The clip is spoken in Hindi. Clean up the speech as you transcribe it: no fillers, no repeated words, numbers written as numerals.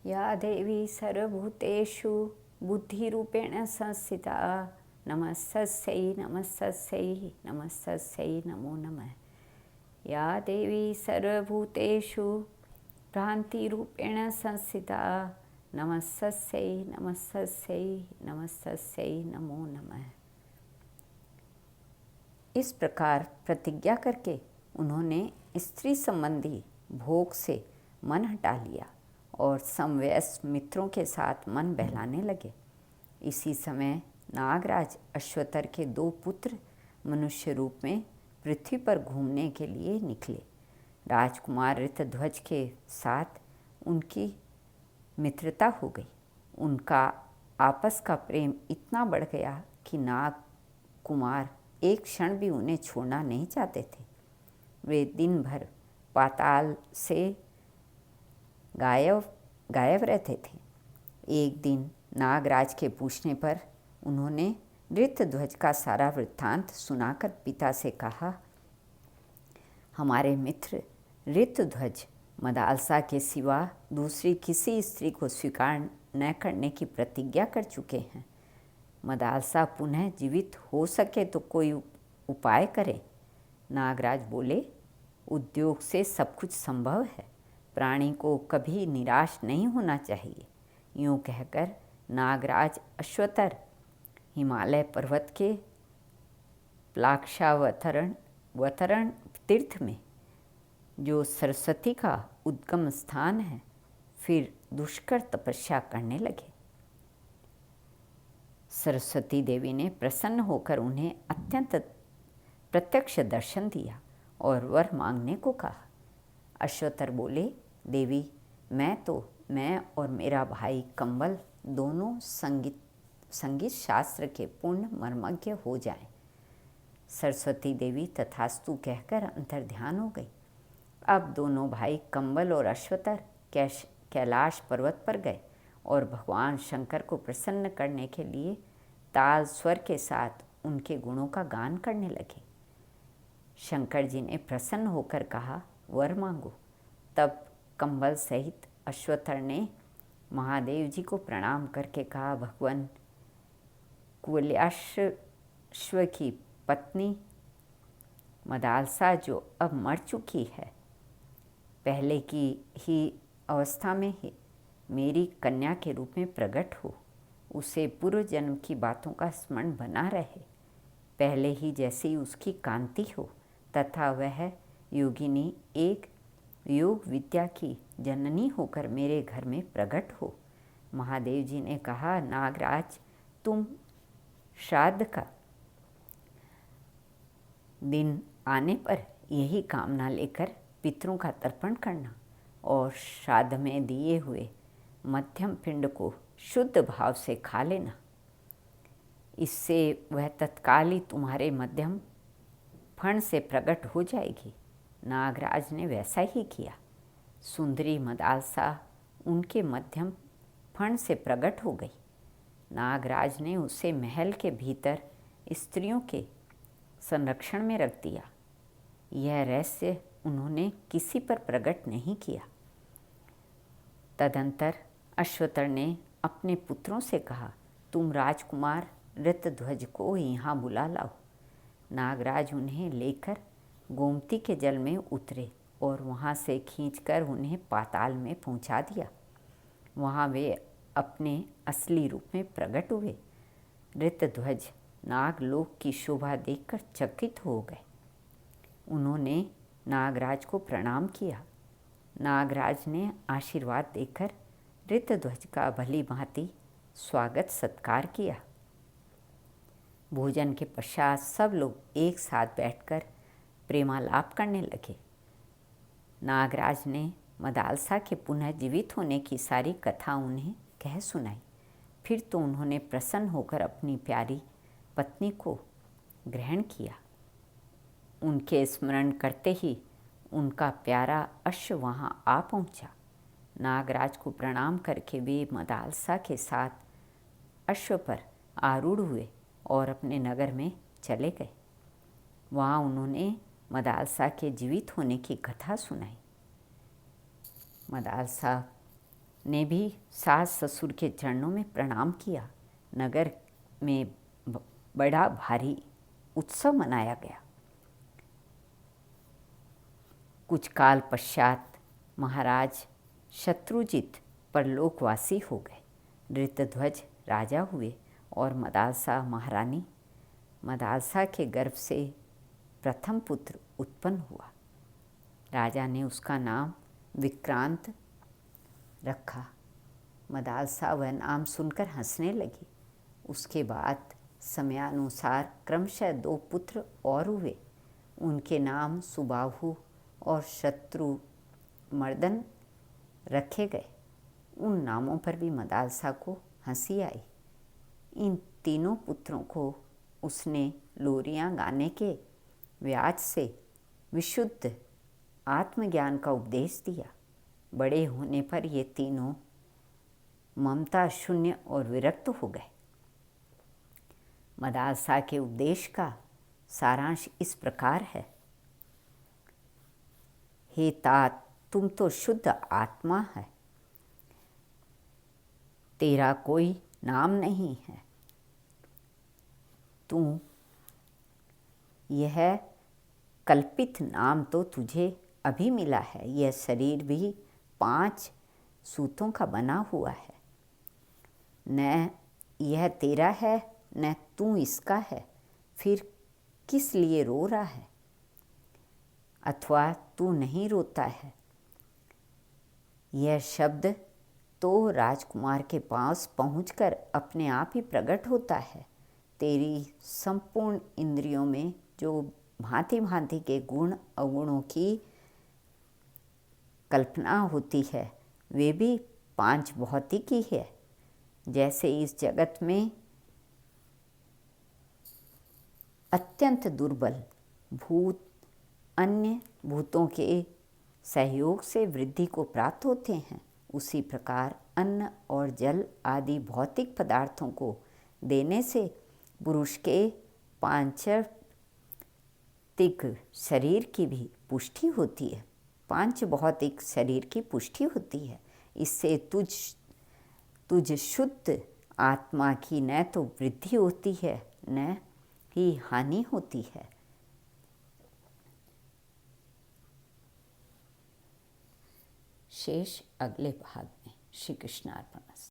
या देवी सर्वभूतेषु बुद्धिरूपेण संस्थिता नमस्तस्यै नमस्तस्यै नमस्तस्यै नमो नमः। या देवी सर्वभूतेषु भ्रान्तिरूपेण संस्थिता नमस्तस्यै नमस्तस्यै नमस्तस्यै नमो नमः। इस प्रकार प्रतिज्ञा करके उन्होंने स्त्री संबंधी भोग से मन हटा लिया और समवयस्क मित्रों के साथ मन बहलाने लगे। इसी समय नागराज अश्वतर के 2 पुत्र मनुष्य रूप में पृथ्वी पर घूमने के लिए निकले। राजकुमार ऋतध्वज के साथ उनकी मित्रता हो गई। उनका आपस का प्रेम इतना बढ़ गया कि नाग कुमार एक क्षण भी उन्हें छोड़ना नहीं चाहते थे। वे दिन भर पाताल से गायब रहते थे। एक दिन नागराज के पूछने पर उन्होंने ऋतध्वज का सारा वृत्तांत सुनाकर पिता से कहा, हमारे मित्र ऋतध्वज मदालसा के सिवा दूसरी किसी स्त्री को स्वीकार न करने की प्रतिज्ञा कर चुके हैं। मदालसा पुनः जीवित हो सके तो कोई उपाय करे। नागराज बोले, उद्योग से सब कुछ संभव है, प्राणी को कभी निराश नहीं होना चाहिए। यूँ कहकर नागराज अश्वतर हिमालय पर्वत के प्लाक्षावतरण तीर्थ में, जो सरस्वती का उद्गम स्थान है, फिर दुष्कर तपस्या करने लगे। सरस्वती देवी ने प्रसन्न होकर उन्हें अत्यंत प्रत्यक्ष दर्शन दिया और वर मांगने को कहा। अश्वतर बोले, देवी मैं और मेरा भाई कंबल दोनों संगीत शास्त्र के पूर्ण मर्मज्ञ हो जाएं। सरस्वती देवी तथास्तु कहकर अंतर्ध्यान हो गई। अब दोनों भाई कंबल और अश्वतर कैलाश पर्वत पर गए और भगवान शंकर को प्रसन्न करने के लिए ताल स्वर के साथ उनके गुणों का गान करने लगे। शंकर जी ने प्रसन्न होकर कहा, वर मांगो। तब कंबल सहित अश्वतर ने महादेव जी को प्रणाम करके कहा, भगवान कुल्याश्व की पत्नी मदालसा जो अब मर चुकी है, पहले की ही अवस्था में ही मेरी कन्या के रूप में प्रकट हो, उसे पूर्व जन्म की बातों का स्मरण बना रहे, पहले ही जैसी उसकी कांति हो, तथा वह योगिनी एक योग विद्या की जननी होकर मेरे घर में प्रकट हो। महादेव जी ने कहा, नागराज, तुम श्राद्ध का दिन आने पर यही कामना लेकर पितरों का तर्पण करना और श्राद्ध में दिए हुए मध्यम पिंड को शुद्ध भाव से खा लेना। इससे वह तत्काल ही तुम्हारे मध्यम फण से प्रकट हो जाएगी। नागराज ने वैसा ही किया। सुंदरी मदालसा उनके मध्यम फण से प्रकट हो गई। नागराज ने उसे महल के भीतर स्त्रियों के संरक्षण में रख दिया। यह रहस्य उन्होंने किसी पर प्रकट नहीं किया। तदंतर अश्वतर ने अपने पुत्रों से कहा, तुम राजकुमार ऋतध्वज को यहाँ बुला लाओ। नागराज उन्हें लेकर गोमती के जल में उतरे और वहाँ से खींचकर उन्हें पाताल में पहुँचा दिया। वहाँ वे अपने असली रूप में प्रकट हुए। ऋतध्वज नागलोक की शोभा देखकर चकित हो गए। उन्होंने नागराज को प्रणाम किया। नागराज ने आशीर्वाद देकर ऋतध्वज का भली भांति स्वागत सत्कार किया। भोजन के पश्चात सब लोग एक साथ बैठकर प्रेमालाप करने लगे। नागराज ने मदालसा के पुनः जीवित होने की सारी कथा उन्हें कह सुनाई। फिर तो उन्होंने प्रसन्न होकर अपनी प्यारी पत्नी को ग्रहण किया। उनके स्मरण करते ही उनका प्यारा अश्व वहाँ आ पहुँचा। नागराज को प्रणाम करके वे मदालसा के साथ अश्व पर आरूढ़ हुए और अपने नगर में चले गए। वहाँ उन्होंने मदालसा के जीवित होने की कथा सुनाई। मदालसा ने भी सास ससुर के चरणों में प्रणाम किया। नगर में बड़ा भारी उत्सव मनाया गया। कुछ काल पश्चात महाराज शत्रुजित परलोकवासी हो गए। धृतध्वज राजा हुए और मदालसा महारानी। मदालसा के गर्भ से प्रथम पुत्र उत्पन्न हुआ। राजा ने उसका नाम विक्रांत रखा। मदालसा वह नाम सुनकर हंसने लगी। उसके बाद समयानुसार क्रमशः 2 पुत्र और हुए। उनके नाम सुबाहु और शत्रुमर्दन रखे गए। उन नामों पर भी मदालसा को हंसी आई। इन तीनों पुत्रों को उसने लोरियां गाने के व्याज से विशुद्ध आत्मज्ञान का उपदेश दिया। बड़े होने पर ये तीनों ममता शून्य और विरक्त हो गए। मदालसा के उपदेश का सारांश इस प्रकार है। हे तात, तुम तो शुद्ध आत्मा है। तेरा कोई नाम नहीं है। तू यह कल्पित नाम तो तुझे अभी मिला है। यह शरीर भी 5 सूतों का बना हुआ है। न यह तेरा है न तू इसका है। फिर किस लिए रो रहा है? अथवा तू नहीं रोता है? यह शब्द तो राजकुमार के पास पहुंचकर अपने आप ही प्रकट होता है। तेरी संपूर्ण इंद्रियों में जो भांति भांति के गुण अवगुणों की कल्पना होती है, वे भी 5 भौतिक ही है। जैसे इस जगत में अत्यंत दुर्बल भूत अन्य भूतों के सहयोग से वृद्धि को प्राप्त होते हैं, उसी प्रकार अन्न और जल आदि भौतिक पदार्थों को देने से पुरुष के पांचविक शरीर की भी पुष्टि होती है। 5 भौतिक शरीर की पुष्टि होती है। इससे तुझ शुद्ध आत्मा की न तो वृद्धि होती है न ही हानि होती है। शेष अगले भाग में। श्री कृष्णार्पणमस्तु।